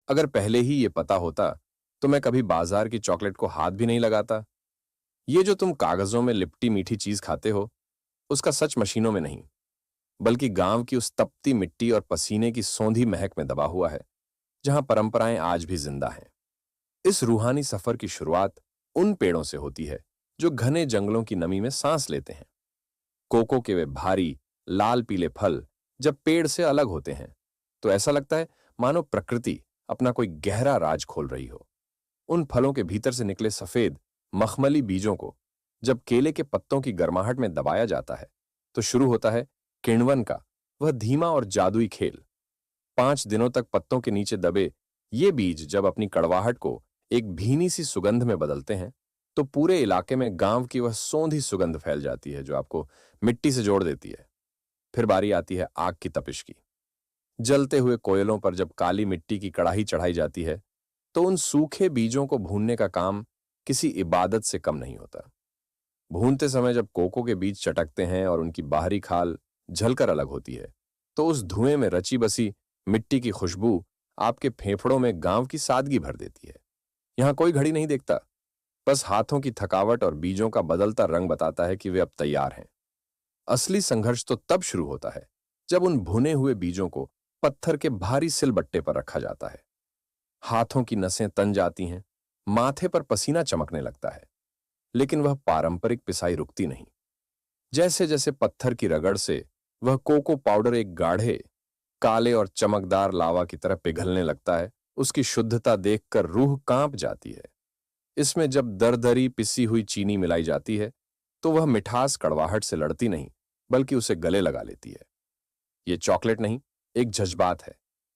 अगर पहले ही ये पता होता तो मैं कभी बाजार की चॉकलेट को हाथ भी नहीं लगाता। ये जो तुम कागजों में लिपटी मीठी चीज खाते हो, उसका सच मशीनों में नहीं, बल्कि गांव की उस तपती मिट्टी और पसीने की सौंधी महक में दबा हुआ है, जहां परंपराएं आज भी जिंदा हैं। इस रूहानी सफर की शुरुआत उन पेड़ों से होती है जो घने जंगलों की नमी में सांस लेते हैं। कोको के वे भारी लाल पीले फल जब पेड़ से अलग होते हैं, तो ऐसा लगता है मानो प्रकृति अपना कोई गहरा राज खोल रही हो। उन फलों के भीतर से निकले सफेद मखमली बीजों को जब केले के पत्तों की गर्माहट में दबाया जाता है, तो शुरू होता है किण्वन का वह धीमा और जादुई खेल। 5 दिनों तक पत्तों के नीचे दबे ये बीज जब अपनी कड़वाहट को एक भीनी सी सुगंध में बदलते हैं, तो पूरे इलाके में गांव की वह सौंधी सुगंध फैल जाती है जो आपको मिट्टी से जोड़ देती है। फिर बारी आती है आग की तपिश की। जलते हुए कोयलों पर जब काली मिट्टी की कड़ाही चढ़ाई जाती है, तो उन सूखे बीजों को भूनने का काम किसी इबादत से कम नहीं होता। भूनते समय जब कोको के बीज चटकते हैं और उनकी बाहरी खाल झलकर अलग होती है, तो उस धुएं में रची बसी मिट्टी की खुशबू आपके फेफड़ों में गांव की सादगी भर देती है। यहां कोई घड़ी नहीं देखता, बस हाथों की थकावट और बीजों का बदलता रंग बताता है कि वे अब तैयार हैं। असली संघर्ष तो तब शुरू होता है जब उन भुने हुए बीजों को पत्थर के भारी सिलबट्टे पर रखा जाता है। हाथों की नसें तन जाती हैं, माथे पर पसीना चमकने लगता है, लेकिन वह पारंपरिक पिसाई रुकती नहीं। जैसे जैसे पत्थर की रगड़ से वह कोको पाउडर एक गाढ़े काले और चमकदार लावा की तरह पिघलने लगता है, उसकी शुद्धता देखकर रूह कांप जाती है। इसमें जब दरदरी पिसी हुई चीनी मिलाई जाती है, तो वह मिठास कड़वाहट से लड़ती नहीं, बल्कि उसे गले लगा लेती है। ये चॉकलेट नहीं, एक जज्बात है।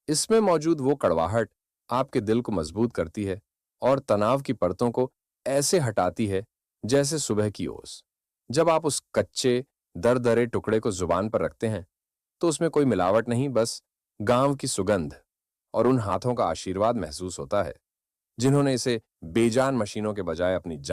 इसमें मौजूद वो कड़वाहट आपके दिल को मजबूत करती है और तनाव की परतों को ऐसे हटाती है जैसे सुबह की ओस। जब आप उस कच्चे दरदरे टुकड़े को जुबान पर रखते हैं, तो उसमें कोई मिलावट नहीं, बस गांव की सुगंध और उन हाथों का आशीर्वाद महसूस होता है जिन्होंने इसे बेजान मशीनों के बजाय अपनी जान